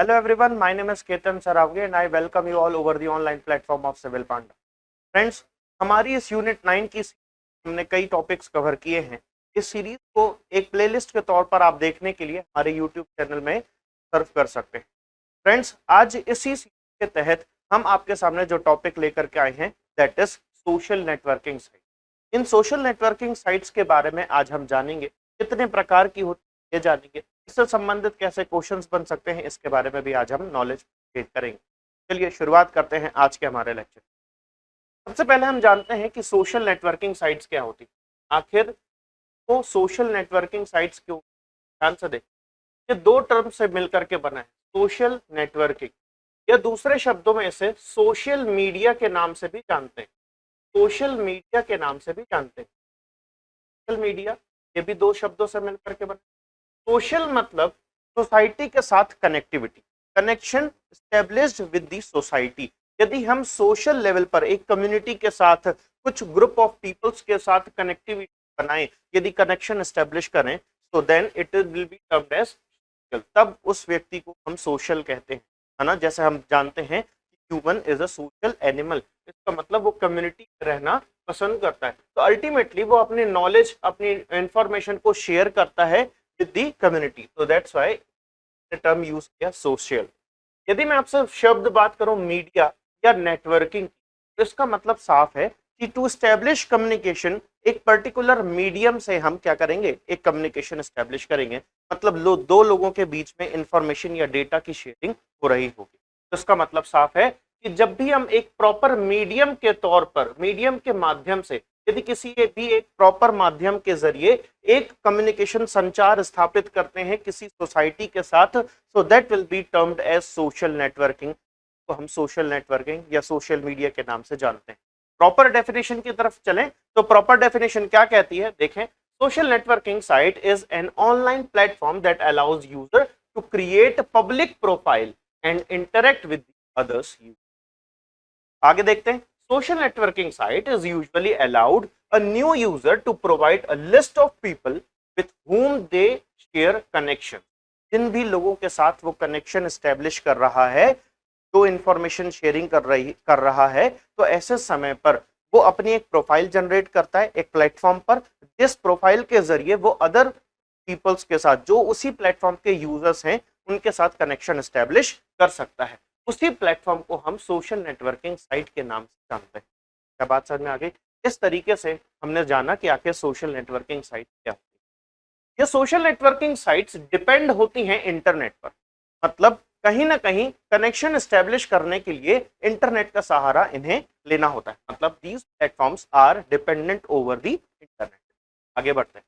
Hello everyone, my name is Ketan Saravge and I welcome you all over the online platform of Civil Panda. Friends, हमारी इस unit 9 की हमने कई topics cover किए हैं। इस सीरीज को एक प्लेलिस्ट के तौर पर आप देखने के लिए हमारे यूट्यूब चैनल में सर्व कर सकते हैं। फ्रेंड्स, आज इसी सीरीज के तहत हम आपके सामने जो टॉपिक लेकर के आए हैं that is social networking site. In social networking sites के बारे में आज हम जानेंगे, कितने प्रकार की होती है जानेंगे, इससे संबंधित कैसे क्वेश्चंस बन सकते हैं, इसके बारे में भी आज हम नॉलेज गेन करेंगे। चलिए शुरुआत करते हैं आज के हमारे लेक्चर। सबसे पहले हम जानते हैं कि सोशल नेटवर्किंग साइट्स क्या होती है। आखिर वो सोशल नेटवर्किंग साइट्स क्यों, ध्यान से देखें, ये दो टर्म से मिलकर के बना है, सोशल नेटवर्किंग, या दूसरे शब्दों में इसे सोशल मीडिया के नाम से भी जानते हैं। सोशल मीडिया के नाम से भी जानते हैं। सोशल मीडिया, ये भी दो शब्दों से मिलकर के बना। सोशल मतलब सोसाइटी के साथ connectivity, connection established with the society. यदि हम सोशल लेवल पर एक कम्युनिटी के साथ, कुछ ग्रुप ऑफ पीपल्स के साथ कनेक्टिविटी बनाएं, यदि कनेक्शन एस्टेब्लिश करें, तो then it will be termed as social. तब उस व्यक्ति को हम सोशल कहते हैं, है ना। जैसे हम जानते हैं कि human is a social animal, इसका मतलब वो कम्युनिटी में रहना पसंद करता है। तो अल्टीमेटली वो अपनी नॉलेज, अपनी इंफॉर्मेशन को शेयर करता है विद द कम्युनिटी। तो that's why the term use किया सोशल। यदि मैं आपसे शब्द बात करूं मीडिया या नेटवर्किंग, तो इसका मतलब साफ है कि टू एस्टेब्लिश कम्युनिकेशन, एक पर्टिकुलर मीडियम से हम क्या करेंगे, एक कम्युनिकेशन एस्टेब्लिश करेंगे। मतलब दो लोगों के बीच में इंफॉर्मेशन या डेटा की शेयरिंग हो रही होगी। तो इसका मतलब साफ है कि जब भी हम एक प्रॉपर मीडियम के तौर पर, मीडियम के माध्यम से, यदि किसी भी एक प्रॉपर माध्यम के जरिए एक कम्युनिकेशन, संचार स्थापित करते हैं किसी सोसाइटी के साथ, so that will be termed as social networking. तो हम सोशल नेटवर्किंग या सोशल मीडिया के नाम से जानते हैं। प्रॉपर डेफिनेशन की तरफ चलें तो प्रॉपर डेफिनेशन क्या कहती है, देखें। Social networking site is an online platform that allows user to create public profile and interact with others user. आगे देखते हैं। Social networking site is usually allowed a new user to provide a list of people with whom they share connection। जिन भी लोगों के साथ वो connection establish कर रहा है, जो इंफॉर्मेशन शेयरिंग कर रहा है, तो ऐसे समय पर वो अपनी एक प्रोफाइल जनरेट करता है एक प्लेटफॉर्म पर, जिस प्रोफाइल के जरिए वो अदर पीपल्स के साथ, जो उसी प्लेटफॉर्म के यूजर्स हैं, उनके साथ कनेक्शन एस्टेब्लिश कर सकता है। उसी प्लेटफॉर्म को हम सोशल नेटवर्किंग साइट के नाम से जानते हैं। क्या बात समझ में आ गई? इस तरीके से हमने जाना कि आखिर सोशल नेटवर्किंग साइट क्या होती है। ये सोशल नेटवर्किंग साइट्स डिपेंड होती हैं इंटरनेट पर। मतलब कहीं ना कहीं कनेक्शन एस्टेब्लिश करने के लिए इंटरनेट का सहारा इन्हें लेना होता है। मतलब these platforms are dependent over the internet. आगे बढ़ते हैं।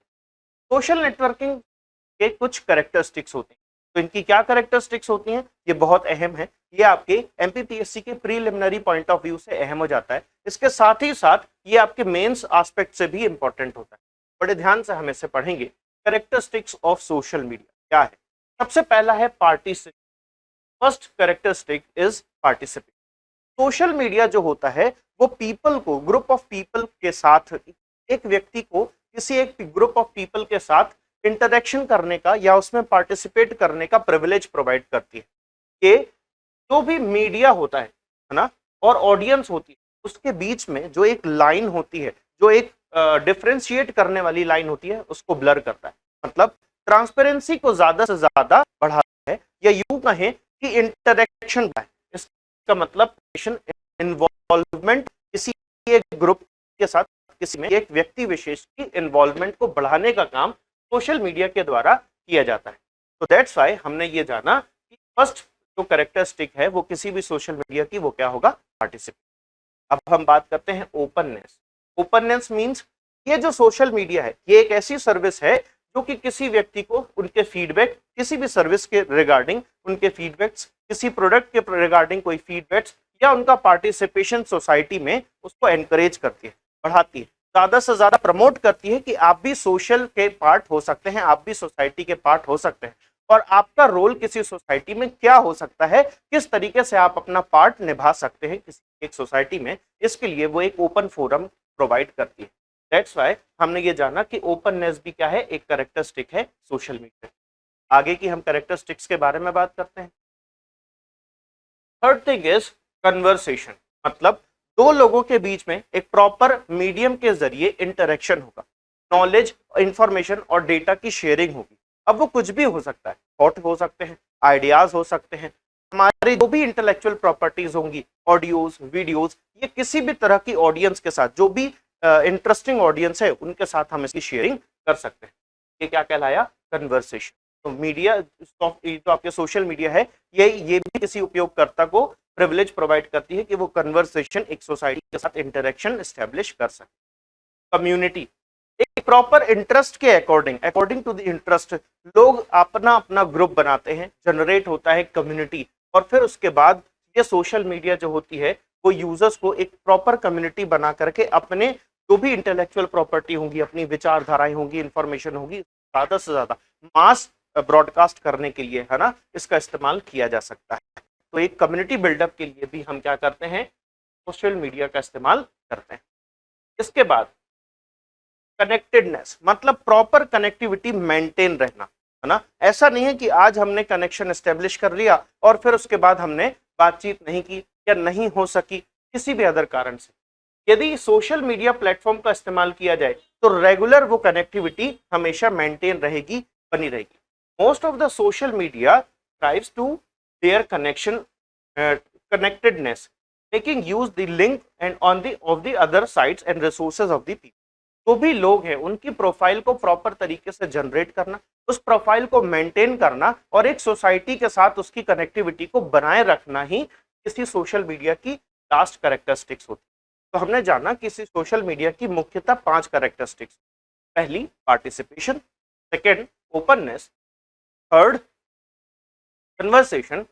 सोशल नेटवर्किंग के कुछ कैरेक्टरिस्टिक्स होते हैं। तो इनकी क्या कैरेक्टरिस्टिक्स होती हैं, ये बहुत अहम है। ये आपके एमपीपीएससी के प्रीलिमिनरी पॉइंट ऑफ व्यू से अहम हो जाता है। इसके साथ ही साथ ये आपके मेंस एस्पेक्ट से भी इंपॉर्टेंट होता है। बड़े ध्यान से हम इसे पढ़ेंगे। कैरेक्टरिस्टिक्स ऑफ सोशल मीडिया क्या है? सबसे पहला है participate. First characteristic is participate. Social media जो होता है वो पीपल को, ग्रुप ऑफ पीपल के साथ, एक व्यक्ति को किसी एक ग्रुप ऑफ पीपल के साथ इंटरेक्शन करने का या उसमें पार्टिसिपेट करने का प्रिविलेज प्रोवाइड करती है। कि जो भी मीडिया होता है ना, और ऑडियंस होती है, उसके बीच में जो एक लाइन होती है, जो एक डिफरेंशिएट करने वाली लाइन होती है, उसको ब्लर करता है। मतलब ट्रांसपेरेंसी को ज्यादा से ज्यादा बढ़ाता है, या यूं कहें कि इंटरेक्शन बढ़ाए। इसका मतलब इन्वॉल्वमेंट, किसी एक ग्रुप के साथ किसी में एक व्यक्ति विशेष की इन्वॉल्वमेंट को बढ़ाने का काम सोशल मीडिया के द्वारा किया जाता है। तो दैट्स व्हाई हमने ये जाना कि फर्स्ट जो कैरेक्टरिस्टिक है वो किसी भी सोशल मीडिया की, वो क्या होगा, पार्टिसिपेट। अब हम बात करते हैं ओपननेस। ओपननेस मींस ये जो सोशल मीडिया है, ये एक ऐसी सर्विस है जो कि किसी व्यक्ति को उनके फीडबैक, किसी भी सर्विस के रिगार्डिंग उनके फीडबैक्स, किसी प्रोडक्ट के रिगार्डिंग कोई फीडबैक्स, या उनका पार्टिसिपेशन सोसाइटी में, उसको एनकरेज करती है, बढ़ाती है, ज्यादा से ज्यादा प्रमोट करती है कि आप भी सोशल के पार्ट हो सकते हैं, आप भी सोसाइटी के पार्ट हो सकते हैं, और आपका रोल किसी सोसाइटी में क्या हो सकता है, किस तरीके से आप अपना पार्ट निभा सकते हैं किसी एक सोसाइटी में। इसके लिए वो एक ओपन फोरम प्रोवाइड करती है। दैट्स व्हाई हमने ये जाना कि ओपननेस भी क्या है, एक कैरेक्टरिस्टिक है सोशल मीडिया। आगे की हम कैरेक्टरिस्टिक्स के बारे में बात करते हैं। थर्ड थिंग इज कन्वर्सेशन, मतलब दो लोगों के बीच में एक प्रॉपर मीडियम के जरिए इंटरेक्शन होगा, नॉलेज, इंफॉर्मेशन और डेटा की शेयरिंग होगी। अब वो कुछ भी हो सकता है, थॉट हो सकते हैं, आइडियाज हो सकते हैं, हमारी जो भी इंटेलेक्चुअल प्रॉपर्टीज होंगी, ऑडियोज, वीडियोज, ये किसी भी तरह की ऑडियंस के साथ, जो भी इंटरेस्टिंग ऑडियंस है उनके साथ हम इसकी शेयरिंग कर सकते हैं। ये क्या कहलाया? कन्वर्सेशन। तो मीडिया, तो आपके सोशल मीडिया है, ये भी किसी उपयोगकर्ता को प्रिविलेज प्रोवाइड करती है कि वो कन्वर्सेशन एक सोसाइटी के साथ इंटरेक्शन एस्टेब्लिश कर सके। कम्युनिटी, एक प्रॉपर इंटरेस्ट के अकॉर्डिंग टू द इंटरेस्ट लोग अपना अपना ग्रुप बनाते हैं, जनरेट होता है कम्युनिटी, और फिर उसके बाद ये सोशल मीडिया जो होती है वो यूजर्स को एक प्रॉपर कम्युनिटी बना करके अपने जो भी इंटेलेक्चुअल प्रॉपर्टी होंगी, अपनी विचारधाराएं होंगी, इंफॉर्मेशन होगी, ज्यादा से ज्यादा मास ब्रॉडकास्ट करने के लिए, है ना, इसका इस्तेमाल किया जा सकता है। तो एक कम्युनिटी बिल्डअप के लिए भी हम क्या करते हैं? सोशल मीडिया का इस्तेमाल करते हैं। इसके बाद कनेक्टेडनेस, मतलब प्रॉपर कनेक्टिविटी मेंटेन रहना, है ना। ऐसा नहीं है कि आज हमने कनेक्शन एस्टेब्लिश कर लिया और फिर उसके बाद हमने बातचीत नहीं की या नहीं हो सकी किसी भी अदर कारण से। यदि सोशल मीडिया प्लेटफॉर्म का इस्तेमाल किया जाए तो रेगुलर वो कनेक्टिविटी हमेशा मेंटेन रहेगी, बनी रहेगी। Most of the social media thrives to their connection connectedness, making use the link and on the of the other sites and resources of the people। तो भी लोग हैं उनकी प्रोफाइल को प्रॉपर तरीके से जनरेट करना, उस प्रोफाइल को मेंटेन करना और एक सोसाइटी के साथ उसकी कनेक्टिविटी को बनाए रखना ही किसी सोशल मीडिया की लास्ट कैरेक्टरिस्टिक्स होती है। तो हमने जाना किसी सोशल मीडिया की मुख्यतः 5 कैरेक्टरिस्टिक्स। पहली participation, second openness, third conversation,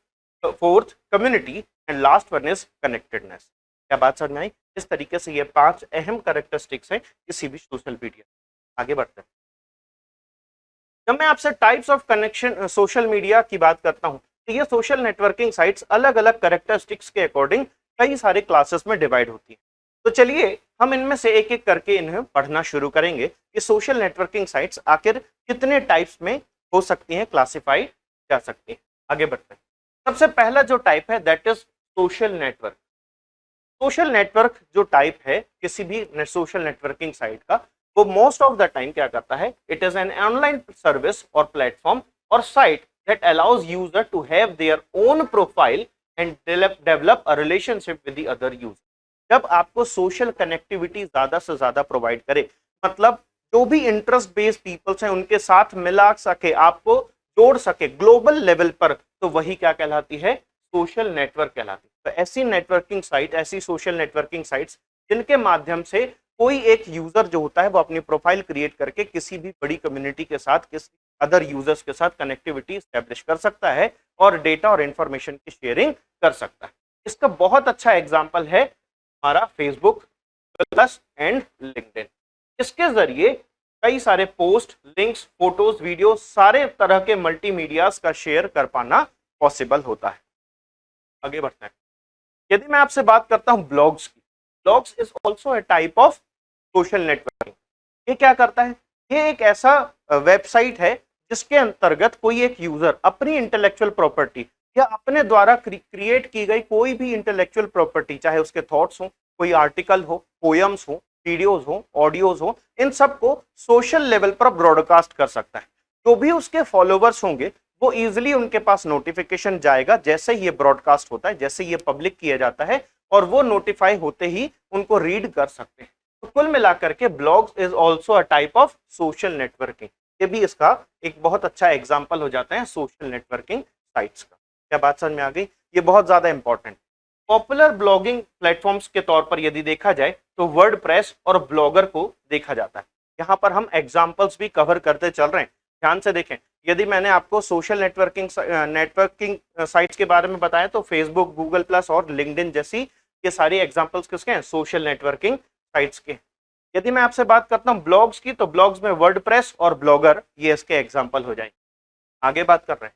fourth community and last one is connectedness. क्या बात समझ में आई? इस तरीके से ये 5 अहम कैरेक्टरिस्टिक्स हैं किसी भी सोशल मीडिया। आगे बढ़ते हैं। जब मैं आपसे types of connection social media की बात करता हूं तो ये सोशल नेटवर्किंग साइट्स अलग अलग कैरेक्टरिस्टिक्स के अकॉर्डिंग कई सारे क्लासेस में डिवाइड होती हैं। तो चलिए हम इनमें से एक एक करके इन्हें पढ़ना शुरू करेंगे कि सोशल नेटवर्किंग साइट्स आखिर कितने टाइप्स में हो सकती हैं, क्लासिफाई जा सकती हैं। आगे बढ़ते हैं। सबसे पहला जो टाइप है that is social network. Social network जो टाइप है किसी भी सोशल नेटवर्किंग साइट का, वो मोस्ट ऑफ द टाइम क्या करता है? It is an online service और प्लेटफॉर्म और site that allows user to have their own profile and develop a relationship with the other user. जब आपको सोशल कनेक्टिविटी ज्यादा से ज्यादा प्रोवाइड करे, मतलब जो भी इंटरेस्ट बेस्ड पीपल्स हैं उनके साथ मिला सके, आपको जोड़ सके ग्लोबल लेवल पर, तो वही क्या कहलाती है? सोशल नेटवर्क कहलाती है। तो ऐसी नेटवर्किंग साइट, ऐसी सोशल नेटवर्किंग साइट्स जिनके माध्यम से कोई एक यूजर जो होता है वो अपनी प्रोफाइल क्रिएट करके किसी भी बड़ी कम्युनिटी के साथ, किसी अदर यूजर्स के साथ कनेक्टिविटी स्टैब्लिश कर सकता है और डेटा और इंफॉर्मेशन की शेयरिंग कर सकता है। इसका बहुत अच्छा एग्जाम्पल है हमारा फेसबुक प्लस एंड लिंक्डइन। इसके जरिए कई सारे पोस्ट, लिंक्स, फोटोज, वीडियो, सारे तरह के मल्टीमीडियाज का शेयर कर पाना पॉसिबल होता है। आगे बढ़ते हैं। यदि मैं आपसे बात करता हूं ब्लॉग्स की, blogs is also a type of social networking. ये क्या करता है? ये एक ऐसा वेबसाइट है जिसके अंतर्गत कोई एक यूजर अपनी इंटेलेक्चुअल प्रॉपर्टी या अपने द्वारा क्रिएट की गई कोई भी इंटेलेक्चुअल प्रॉपर्टी, चाहे उसके थॉट्स हो, कोई आर्टिकल हो, पोयम्स हो, वीडियोज हो, ऑडियोज हो, इन सब को सोशल लेवल पर ब्रॉडकास्ट कर सकता है। जो भी उसके फॉलोवर्स होंगे वो इजीली उनके पास नोटिफिकेशन जाएगा जैसे ये ब्रॉडकास्ट होता है, जैसे ये पब्लिक किया जाता है, और वो नोटिफाई होते ही उनको रीड कर सकते हैं। तो कुल मिलाकर के blogs is also a type of social networking. ये भी इसका एक बहुत अच्छा एग्जाम्पल हो जाता है सोशल नेटवर्किंग साइट्स का। क्या बात समझ में आ गई? ये बहुत ज्यादा इंपॉर्टेंट। पॉपुलर ब्लॉगिंग प्लेटफॉर्म्स के तौर पर यदि देखा जाए तो वर्डप्रेस और ब्लॉगर को देखा जाता है। यहाँ पर हम एग्जाम्पल्स भी कवर करते चल रहे हैं, ध्यान से देखें। यदि मैंने आपको सोशल नेटवर्किंग साइट्स के बारे में बताया तो फेसबुक, गूगल प्लस और लिंक्डइन जैसी ये सारी एग्जाम्पल्स किसके हैं? सोशल नेटवर्किंग साइट्स के। यदि मैं आपसे बात करता हूँ ब्लॉग्स की, तो ब्लॉग्स में वर्डप्रेस और ब्लॉगर ये इसके एग्जाम्पल हो जाएंगे। आगे बात कर रहे हैं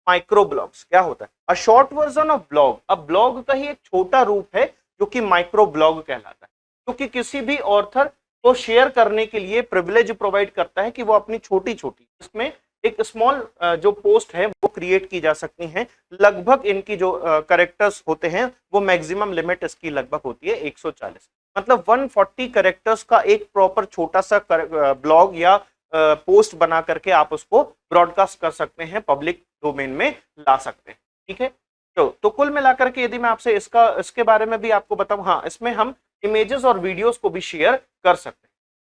माइक्रो ब्लॉग्स। क्या होता है? A short version of blog. अब ब्लॉग का ही एक छोटा रूप है जो कि माइक्रो ब्लॉग कहलाता है, क्योंकि किसी भी ऑथर को शेयर करने के लिए प्रिविलेज प्रोवाइड करता है कि वो अपनी छोटी छोटी, इसमें एक स्मॉल जो पोस्ट है वो क्रिएट की जा सकती हैं। लगभग इनकी जो करेक्टर्स होते हैं वो मैक्सिमम लिमिट इसकी लगभग होती है 140, मतलब 140 करेक्टर्स का एक प्रॉपर छोटा सा ब्लॉग या पोस्ट बना करके आप उसको ब्रॉडकास्ट कर सकते हैं, पब्लिक डोमेन में ला सकते हैं। ठीक है, तो कुल मिलाकर के यदि मैं आपसे इसके बारे में भी आपको बताऊं, हाँ, इसमें हम इमेजेस और वीडियोस को भी शेयर कर सकते हैं।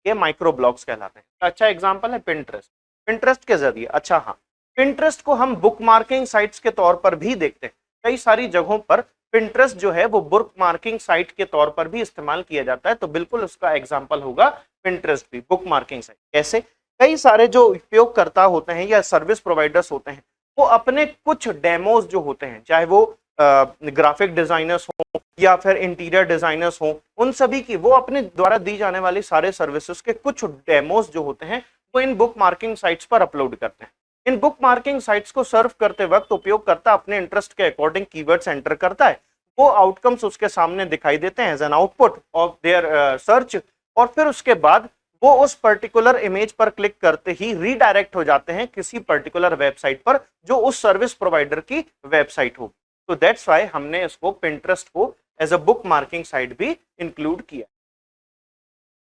ये माइक्रो ब्लॉग्स कहलाते हैं। अच्छा एग्जांपल है पिंटरेस्ट। पिंटरेस्ट के जरिए, अच्छा हाँ, पिंटरेस्ट को हम बुक मार्किंग साइट्स के तौर पर भी देखते हैं। कई सारी जगहों पर पिंटरेस्ट जो है वो बुक मार्किंग साइट के तौर पर भी इस्तेमाल किया जाता है, तो बिल्कुल उसका एग्जाम्पल होगा पिंटरेस्ट भी बुक मार्किंग साइट। कैसे? कई सारे जो उपयोगकर्ता होते हैं या सर्विस प्रोवाइडर्स होते हैं, वो अपने कुछ डेमोज जो होते हैं, चाहे वो ग्राफिक डिजाइनर्स हो या फिर इंटीरियर डिजाइनर्स हो, उन सभी की वो अपने द्वारा दी जाने वाली सारे सर्विसेज के कुछ डेमोज जो होते हैं वो इन बुक मार्किंग साइट्स पर अपलोड करते हैं। इन बुक मार्किंग साइट्स को सर्व करते वक्त उपयोगकर्ता अपने इंटरेस्ट के अकॉर्डिंग कीवर्ड्स एंटर करता है, वो आउटकम्स उसके सामने दिखाई देते हैं as an output of their search, और फिर उसके बाद वो उस पर्टिकुलर इमेज पर क्लिक करते ही रीडायरेक्ट हो जाते हैं किसी पर्टिकुलर वेबसाइट पर जो उस सर्विस प्रोवाइडर की वेबसाइट होगी। तो दैट्स व्हाई हमने इसको पिंटरेस्ट को as a bookmarking site भी इंक्लूड किया।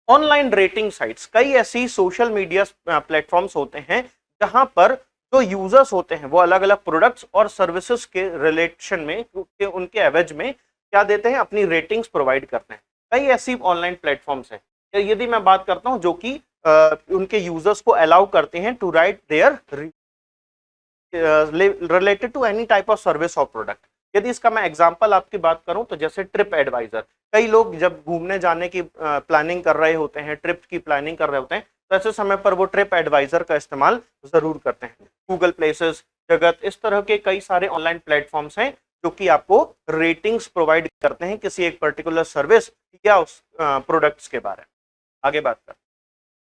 ऑनलाइन रेटिंग साइट्स, कई ऐसी सोशल मीडिया प्लेटफॉर्म्स होते हैं जहां पर जो यूजर्स होते हैं वो अलग अलग प्रोडक्ट्स और सर्विसेज के रिलेशन में उनके एवज में क्या देते हैं, अपनी रेटिंग्स प्रोवाइड करते हैं। कई ऐसी ऑनलाइन प्लेटफॉर्म्स हैं, यदि मैं बात करता हूं, जो कि उनके यूजर्स को अलाउ करते हैं to write their related to any type of service और प्रोडक्ट। यदि इसका मैं एग्जांपल आपकी बात करूं तो जैसे ट्रिप एडवाइजर, कई लोग जब घूमने जाने की प्लानिंग कर रहे होते हैं, ट्रिप की प्लानिंग कर रहे होते हैं, तो ऐसे समय पर वो ट्रिप एडवाइजर का इस्तेमाल जरूर करते हैं। गूगल प्लेसेस, जगत, इस तरह के कई सारे ऑनलाइन प्लेटफॉर्म्स हैं जो कि आपको रेटिंग्स प्रोवाइड करते हैं किसी एक पर्टिकुलर सर्विस या उस प्रोडक्ट्स के बारे में। आगे बात करते हैं।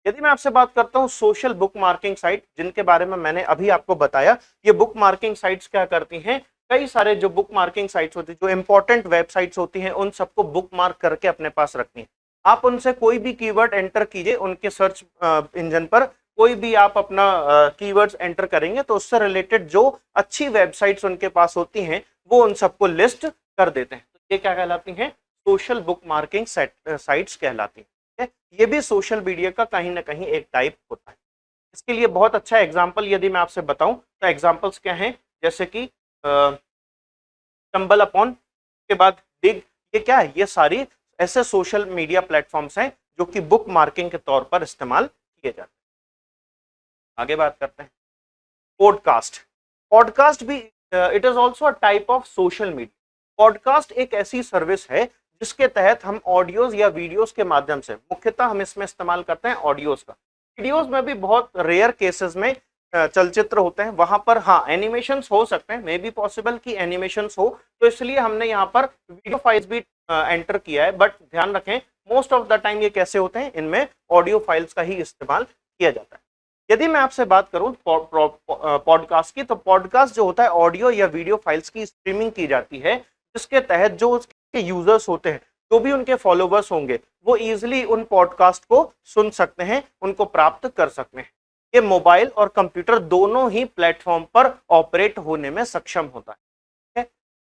यदि मैं आपसे बात करता हूं सोशल बुक मार्किंग साइट, जिनके बारे में मैंने अभी आपको बताया, ये बुक मार्किंग साइट्स क्या करती हैं, कई सारे जो बुक मार्किंग साइट्स होती हैं, जो इंपॉर्टेंट वेबसाइट्स होती हैं, उन सबको बुक मार्क करके अपने पास रखती हैं। आप उनसे कोई भी कीवर्ड एंटर कीजिए, उनके सर्च इंजन पर कोई भी आप अपना कीवर्ड्स एंटर करेंगे तो उससे रिलेटेड जो अच्छी वेबसाइट्स उनके पास होती हैं वो उन सबको लिस्ट कर देते हैं। तो ये क्या कहलाती हैं, सोशल बुक मार्किंग साइट्स कहलाती हैं। ये भी सोशल मीडिया का कहीं ना कहीं एक टाइप होता है। इसके लिए बहुत अच्छा एग्जांपल यदि मैं आपसे बताऊं तो एग्जांपल्स क्या हैं, जैसे कि स्टम्बल अपॉन के बाद डिग, ये क्या है, ये सारी ऐसे सोशल मीडिया प्लेटफॉर्म्स हैं जो कि बुक मार्किंग के तौर पर इस्तेमाल किए जाते हैं। आगे बात करते हैं पॉडकास्ट। पॉडकास्ट भी it is also a type of social media. Podcast एक ऐसी सर्विस है जिसके तहत हम ऑडियोज या वीडियोस के माध्यम से, मुख्यतः हम इसमें इस्तेमाल करते हैं ऑडियोज का। वीडियोस में भी बहुत रेयर केसेस में चलचित्र होते हैं, वहां पर हाँ एनिमेशंस हो सकते हैं, मे बी पॉसिबल कि एनिमेशंस हो, तो इसलिए हमने यहाँ पर वीडियो फाइल्स भी एंटर किया है। बट ध्यान रखें, मोस्ट ऑफ द टाइम ये कैसे होते हैं, इनमें ऑडियो फाइल्स का ही इस्तेमाल किया जाता है। यदि मैं आपसे बात करूं पॉडकास्ट की, तो पॉडकास्ट जो होता है ऑडियो या वीडियो फाइल्स की स्ट्रीमिंग की जाती है, जिसके तहत जो उसके यूजर्स होते हैं, जो भी उनके फॉलोवर्स होंगे, वो इजिली उन पॉडकास्ट को सुन सकते हैं, उनको प्राप्त कर सकते हैं। ये मोबाइल और कंप्यूटर दोनों ही प्लेटफॉर्म पर ऑपरेट होने में सक्षम होता है। ठीक है?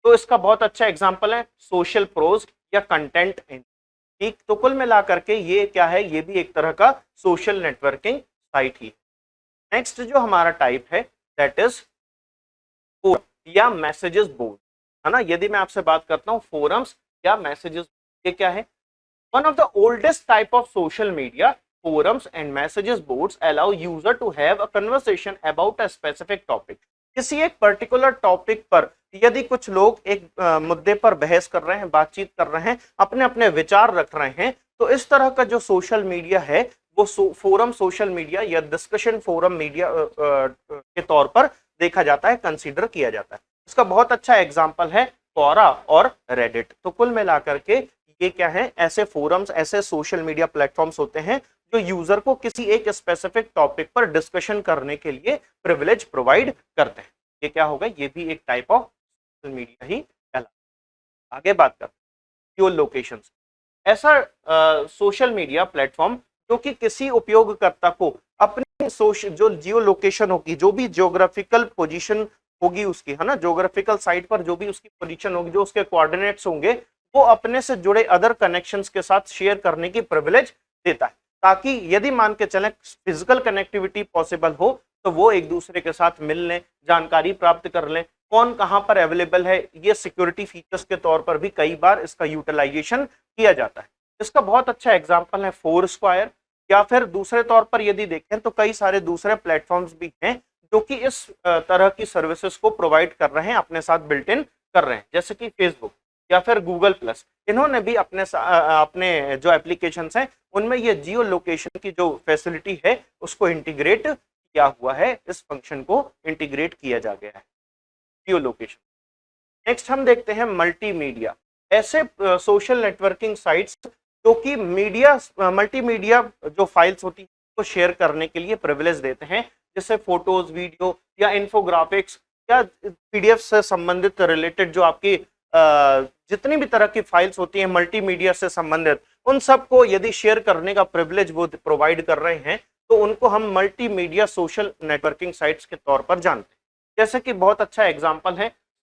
तो इसका बहुत अच्छा एग्जांपल है सोशल प्रोज या कंटेंट इन। ठीक, तो कुल मिलाकर के ये क्या है, ये भी एक तरह का सोशल नेटवर्किंग साइट ही। नेक्स्ट जो हमारा टाइप है दैट इज फोरम या मैसेजेस बोर्ड, है ना। यदि मैं आपसे बात करता हूं फोरम्स या मैसेजेस, ये क्या है, one of the oldest type of social media. Forums and messages boards allow user to have a conversation about a specific topic. किसी एक पर्टिकुलर टॉपिक पर यदि कुछ लोग एक मुद्दे पर बहस कर रहे हैं, बातचीत कर रहे हैं, अपने अपने विचार रख रहे हैं, तो इस तरह का जो सोशल मीडिया है वो फोरम सोशल मीडिया या डिस्कशन फोरम मीडिया के तौर पर देखा जाता है, कंसीडर किया जाता है। इसका बहुत अच्छा एग्जाम्पल है क्वोरा और रेडिट। तो कुल मिलाकर के ये क्या है, ऐसे फोरम्स, ऐसे सोशल मीडिया प्लेटफॉर्म्स होते हैं जो यूजर को किसी एक स्पेसिफिक टॉपिक पर डिस्कशन करने के लिए प्रिविलेज प्रोवाइड करते हैं। ये क्या होगा, ये भी एक टाइप ऑफ सोशल मीडिया ही कहलाता है। आगे बात करते हैं जियो लोकेशंस। ऐसा सोशल मीडिया प्लेटफॉर्म जो कि किसी उपयोगकर्ता को अपने जो जियो लोकेशन होगी, जो भी जियोग्राफिकल पोजीशन होगी उसकी, है ना, जियोग्राफिकल साइट पर जो भी उसकी पोजीशन होगी, जो उसके कोऑर्डिनेट्स होंगे, वो अपने से जुड़े अदर कनेक्शंस के साथ शेयर करने की प्रिविलेज देता है, ताकि यदि मान के चलें फिजिकल कनेक्टिविटी पॉसिबल हो तो वो एक दूसरे के साथ मिल लें, जानकारी प्राप्त कर लें, कौन कहां पर अवेलेबल है। ये सिक्योरिटी फीचर्स के तौर पर भी कई बार इसका यूटिलाइजेशन किया जाता है। इसका बहुत अच्छा एग्जांपल है फोरस्क्वायर, या फिर दूसरे तौर पर यदि देखें तो कई सारे दूसरे प्लेटफॉर्म्स भी हैं जो कि इस तरह की सर्विसेज को प्रोवाइड कर रहे हैं, अपने साथ बिल्ट इन कर रहे हैं, जैसे कि फेसबुक या फिर गूगल प्लस। इन्होंने भी अपने जो एप्लीकेशंस हैं उनमें ये जियो लोकेशन की जो फैसिलिटी है उसको इंटीग्रेट किया हुआ है, इस फंक्शन को इंटीग्रेट किया जा गया है, जियो लोकेशन। नेक्स्ट हम देखते हैं मल्टीमीडिया। ऐसे सोशल नेटवर्किंग साइट्स जो कि मल्टीमीडिया जो फाइल्स होती है को शेयर करने के लिए प्रिविलेज देते हैं, जैसे फोटोज, वीडियो या इन्फोग्राफिक्स या पीडीएफ से संबंधित रिलेटेड जो आपकी जितनी भी तरह की फाइल्स होती हैं मल्टीमीडिया से संबंधित, उन सबको यदि शेयर करने का प्रिविलेज वो प्रोवाइड कर रहे हैं तो उनको हम मल्टीमीडिया सोशल नेटवर्किंग साइट्स के तौर पर जानते हैं। जैसे कि बहुत अच्छा एग्जांपल है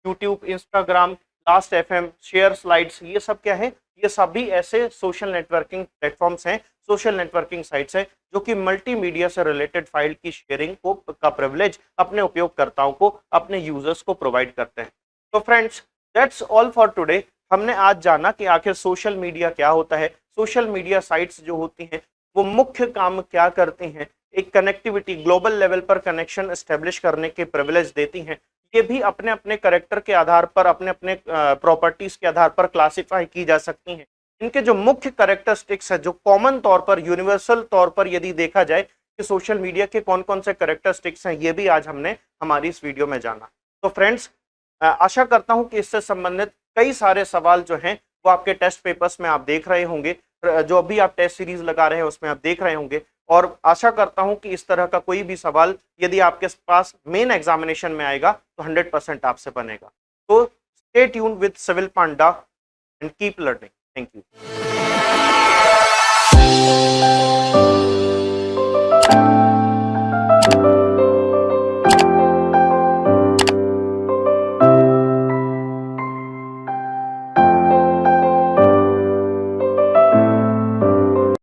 YouTube, Instagram, last FM, share slides, ये सब क्या है, ये सभी ऐसे सोशल नेटवर्किंग प्लेटफॉर्म्स हैं, सोशल नेटवर्किंग साइट्स हैं जो कि मल्टीमीडिया से रिलेटेड फाइल की शेयरिंग को का प्रिविलेज अपने उपयोगकर्ताओं को, अपने यूजर्स को प्रोवाइड करते हैं। तो friends, that's all for today. हमने आज जाना कि आखिर सोशल मीडिया क्या होता है, सोशल मीडिया साइट्स जो होती हैं वो मुख्य काम क्या करती हैं, एक कनेक्टिविटी, ग्लोबल लेवल पर कनेक्शन एस्टेब्लिश करने के प्रिविलेज देती हैं। ये भी अपने अपने कैरेक्टर के आधार पर, अपने अपने प्रॉपर्टीज के आधार पर क्लासिफाई की जा सकती हैं। इनके जो मुख्य कैरेक्टरिस्टिक्स है, जो कॉमन तौर पर, यूनिवर्सल तौर पर यदि देखा जाए कि सोशल मीडिया के कौन कौन से कैरेक्टरिस्टिक्स हैं, ये भी आज हमने हमारी इस वीडियो में जाना। तो फ्रेंड्स, आशा करता हूं कि इससे संबंधित कई सारे सवाल जो हैं वो आपके टेस्ट पेपर्स में आप देख रहे होंगे, जो अभी आप टेस्ट सीरीज लगा रहे हैं उसमें आप देख रहे होंगे, और आशा करता हूं कि इस तरह का कोई भी सवाल यदि आपके पास मेन एग्जामिनेशन में आएगा तो 100% आपसे बनेगा। तो stay tune with Civil Panda and keep learning. Thank you.